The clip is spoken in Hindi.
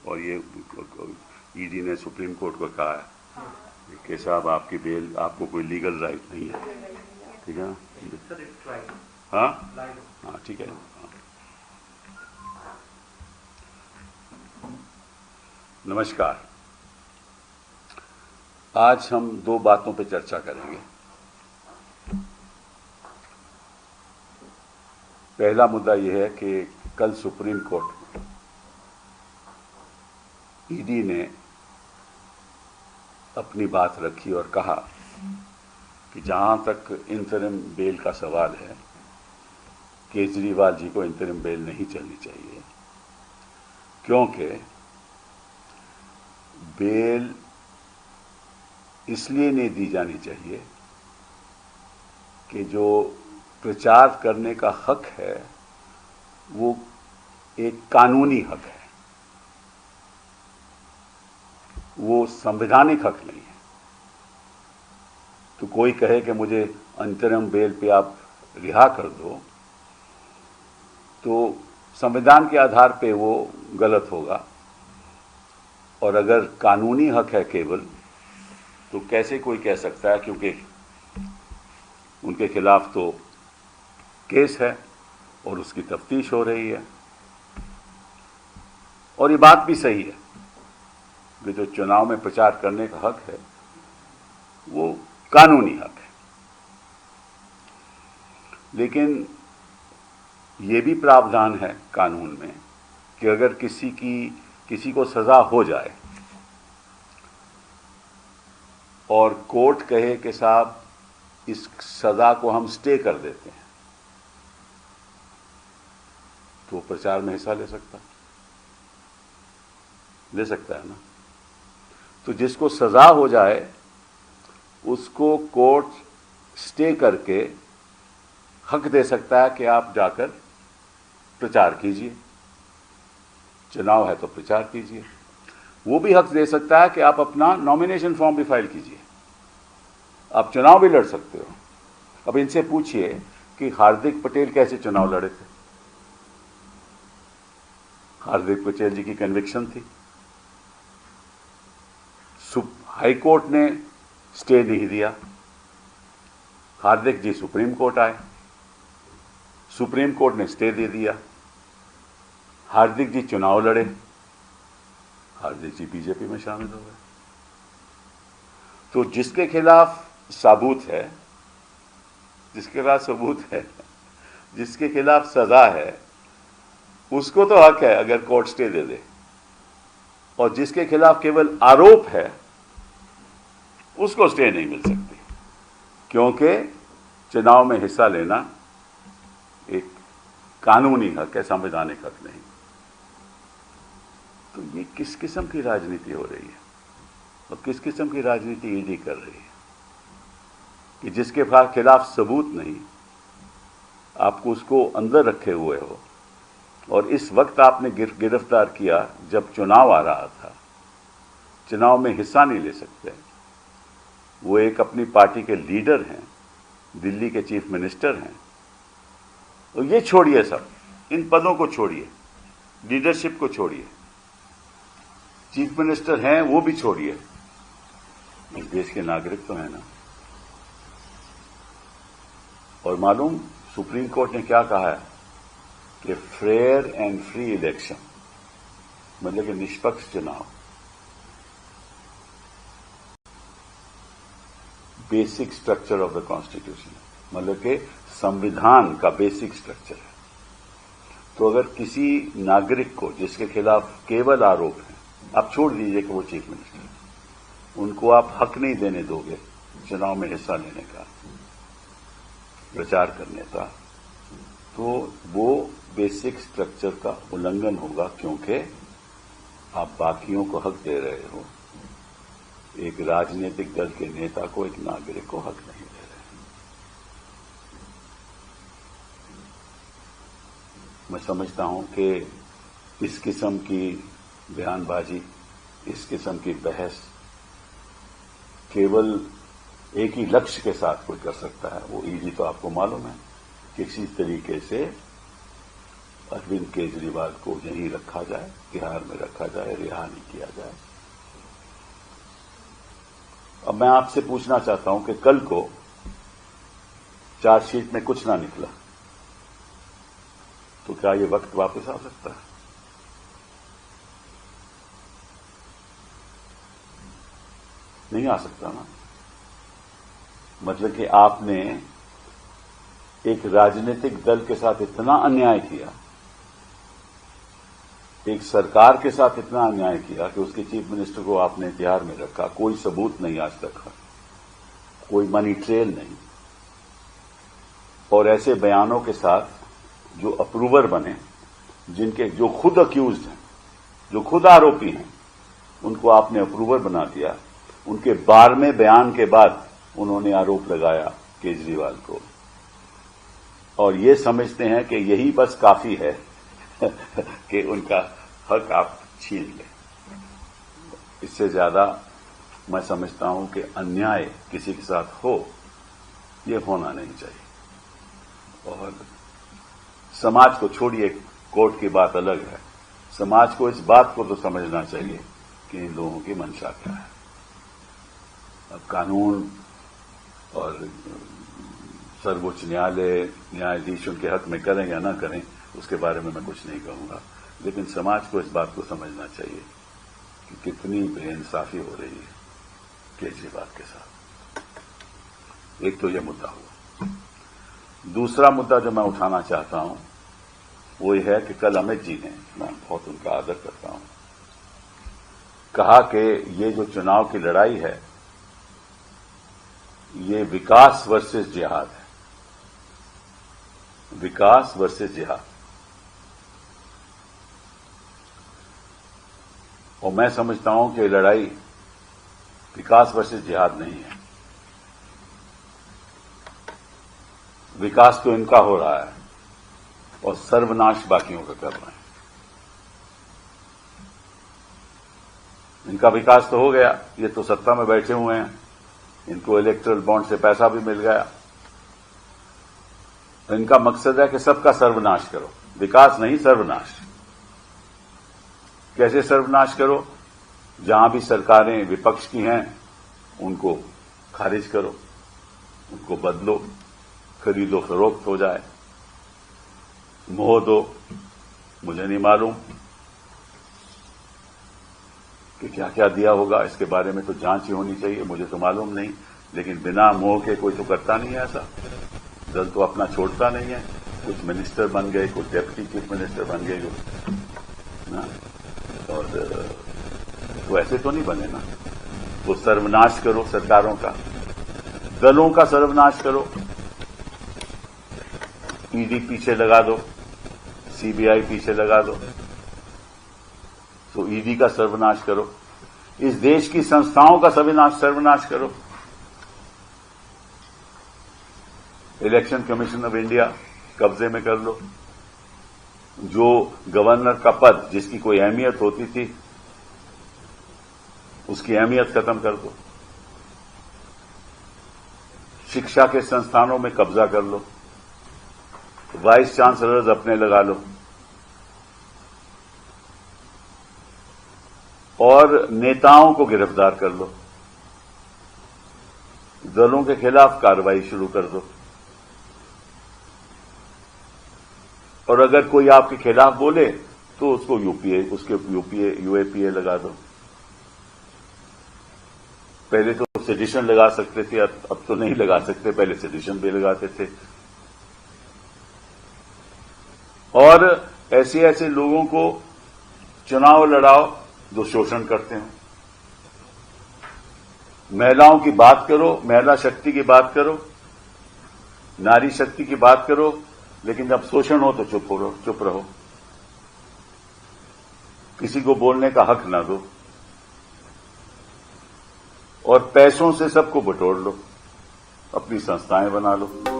और ये ईडी ने सुप्रीम कोर्ट को कहा है कि साहब आपकी बेल, आपको कोई लीगल राइट नहीं है, ठीक है ना? हाँ हाँ, ठीक है। नमस्कार। आज हम दो बातों पर चर्चा करेंगे। पहला मुद्दा यह है कि कल सुप्रीम कोर्ट ईडी ने अपनी बात रखी और कहा कि जहां तक इंतरिम बेल का सवाल है, केजरीवाल जी को इंतरिम बेल नहीं चलनी चाहिए, क्योंकि बेल इसलिए नहीं दी जानी चाहिए कि जो प्रचार करने का हक है वो एक कानूनी हक है, वो संवैधानिक हक नहीं है। तो कोई कहे कि मुझे अंतरिम बेल पे आप रिहा कर दो, तो संविधान के आधार पे वो गलत होगा। और अगर कानूनी हक है केवल, तो कैसे कोई कह सकता है, क्योंकि उनके खिलाफ तो केस है और उसकी तफ्तीश हो रही है। और ये बात भी सही है कि जो चुनाव में प्रचार करने का हक है वो कानूनी हक है, लेकिन ये भी प्रावधान है कानून में कि अगर किसी को सजा हो जाए और कोर्ट कहे कि साहब इस सजा को हम स्टे कर देते हैं, तो प्रचार में हिस्सा ले सकता है ना। तो जिसको सजा हो जाए उसको कोर्ट स्टे करके हक दे सकता है कि आप जाकर प्रचार कीजिए, चुनाव है तो प्रचार कीजिए। वो भी हक दे सकता है कि आप अपना नॉमिनेशन फॉर्म भी फाइल कीजिए, आप चुनाव भी लड़ सकते हो। अब इनसे पूछिए कि हार्दिक पटेल कैसे चुनाव लड़े थे। हार्दिक पटेल जी की कन्विक्शन थी, हाई कोर्ट ने स्टे नहीं दिया, हार्दिक जी सुप्रीम कोर्ट आए, सुप्रीम कोर्ट ने स्टे दे दिया, हार्दिक जी चुनाव लड़े, हार्दिक जी बीजेपी में शामिल हो गए। तो जिसके खिलाफ सबूत है, जिसके खिलाफ सजा है, उसको तो हक है अगर कोर्ट स्टे दे दे, और जिसके खिलाफ केवल आरोप है उसको स्टे नहीं मिल सकती, क्योंकि चुनाव में हिस्सा लेना एक कानूनी हक है, संवैधानिक हक नहीं। तो ये किस किस्म की राजनीति हो रही है और किस किस्म की राजनीति ईडी कर रही है कि जिसके खिलाफ सबूत नहीं, आपको उसको अंदर रखे हुए हो, और इस वक्त आपने गिरफ्तार किया जब चुनाव आ रहा था, चुनाव में हिस्सा नहीं ले सकते। वो एक अपनी पार्टी के लीडर हैं, दिल्ली के चीफ मिनिस्टर हैं। और ये छोड़िए, सब इन पदों को छोड़िए, लीडरशिप को छोड़िए, चीफ मिनिस्टर हैं वो भी छोड़िए, इस देश के नागरिक तो हैं ना। और मालूम सुप्रीम कोर्ट ने क्या कहा है कि फेयर एंड फ्री इलेक्शन, मतलब कि निष्पक्ष चुनाव, basic structure of the constitution, मतलब कि संविधान का बेसिक स्ट्रक्चर है। तो अगर किसी नागरिक को जिसके खिलाफ केवल आरोप है, आप छोड़ दीजिए कि वो चीफ मिनिस्टर, उनको आप हक नहीं देने दोगे चुनाव में हिस्सा लेने का, प्रचार करने का, तो वो बेसिक स्ट्रक्चर का उल्लंघन होगा, क्योंकि आप बाकियों को हक दे रहे हो, एक राजनीतिक दल के नेता को, एक नागरिक को हक नहीं दे रहे। मैं समझता हूं कि इस किस्म की बयानबाजी, इस किस्म की बहस केवल एक ही लक्ष्य के साथ कोई कर सकता है, वो ईडी तो आपको मालूम है किसी तरीके से अरविंद केजरीवाल को यहीं रखा जाए, तिहाड़ में रखा जाए, रिहा नहीं किया जाए। अब मैं आपसे पूछना चाहता हूं कि कल को चार्जशीट में कुछ ना निकला तो क्या ये वक्त वापस आ सकता है? नहीं आ सकता ना। मतलब कि आपने एक राजनीतिक दल के साथ इतना अन्याय किया, एक सरकार के साथ इतना अन्याय किया कि उसके चीफ मिनिस्टर को आपने तिहाड़ में रखा, कोई सबूत नहीं आज तक, कोई मनी ट्रेल नहीं, और ऐसे बयानों के साथ जो अप्रूवर बने, जो खुद अक्यूज्ड हैं, जो खुद आरोपी हैं, उनको आपने अप्रूवर बना दिया। उनके 12वें बयान के बाद उन्होंने आरोप लगाया केजरीवाल को, और ये समझते हैं कि यही बस काफी है कि उनका हक आप छीन लें। इससे ज्यादा मैं समझता हूं कि अन्याय किसी के साथ हो, ये होना नहीं चाहिए। और समाज को छोड़िए, कोर्ट की बात अलग है, समाज को इस बात को तो समझना चाहिए कि इन लोगों की मंशा क्या है। अब कानून और सर्वोच्च न्यायालय, न्यायाधीश उनके हक में करें या ना करें, उसके बारे में मैं कुछ नहीं कहूंगा, लेकिन समाज को इस बात को समझना चाहिए कि कितनी बेइंसाफी हो रही है केजरीवाल के साथ। एक तो यह मुद्दा हुआ। दूसरा मुद्दा जो मैं उठाना चाहता हूं वो यह है कि कल अमित जी ने, मैं बहुत उनका आदर करता हूं, कहा कि ये जो चुनाव की लड़ाई है ये विकास वर्सेस जिहाद है, विकास वर्सेस जिहाद। और मैं समझता हूं कि लड़ाई विकास वर्सेस जिहाद नहीं है। विकास तो इनका हो रहा है और सर्वनाश बाकियों का कर रहे हैं। इनका विकास तो हो गया, ये तो सत्ता में बैठे हुए हैं, इनको इलेक्टोरल बॉन्ड से पैसा भी मिल गया। इनका मकसद है कि सबका सर्वनाश करो, विकास नहीं सर्वनाश। कैसे सर्वनाश करो? जहां भी सरकारें विपक्ष की हैं उनको खारिज करो, उनको बदलो, खरीदो फरोख्त हो जाए, मोह दो। मुझे नहीं मालूम कि क्या क्या दिया होगा, इसके बारे में तो जांच ही होनी चाहिए, मुझे तो मालूम नहीं, लेकिन बिना मोह के कोई तो करता नहीं है ऐसा। दल तो अपना छोड़ता नहीं है, कुछ मिनिस्टर बन गए, कुछ डेप्यूटी चीफ मिनिस्टर बन गए ना, और तो ऐसे तो नहीं बने ना। तो सर्वनाश करो सरकारों का, दलों का सर्वनाश करो, ईडी पीछे लगा दो, सीबीआई पीछे लगा दो, तो ईडी का सर्वनाश करो, इस देश की संस्थाओं का सर्वनाश करो, इलेक्शन कमीशन ऑफ इंडिया कब्जे में कर लो, जो गवर्नर का पद जिसकी कोई अहमियत होती थी उसकी अहमियत खत्म कर दो, शिक्षा के संस्थानों में कब्जा कर लो, वाइस चांसलर्स अपने लगा लो, और नेताओं को गिरफ्तार कर लो, दलों के खिलाफ कार्रवाई शुरू कर दो, और अगर कोई आपके खिलाफ बोले तो उसको यूएपीए लगा दो। पहले तो सेडिशन लगा सकते थे, अब तो नहीं लगा सकते, पहले सेडिशन भी लगाते थे। और ऐसे ऐसे लोगों को चुनाव लड़ाओ जो शोषण करते हैं। महिलाओं की बात करो, महिला शक्ति की बात करो, नारी शक्ति की बात करो, लेकिन जब शोषण हो तो चुप रहो, किसी को बोलने का हक ना दो, और पैसों से सबको बटोर लो, अपनी संस्थाएं बना लो।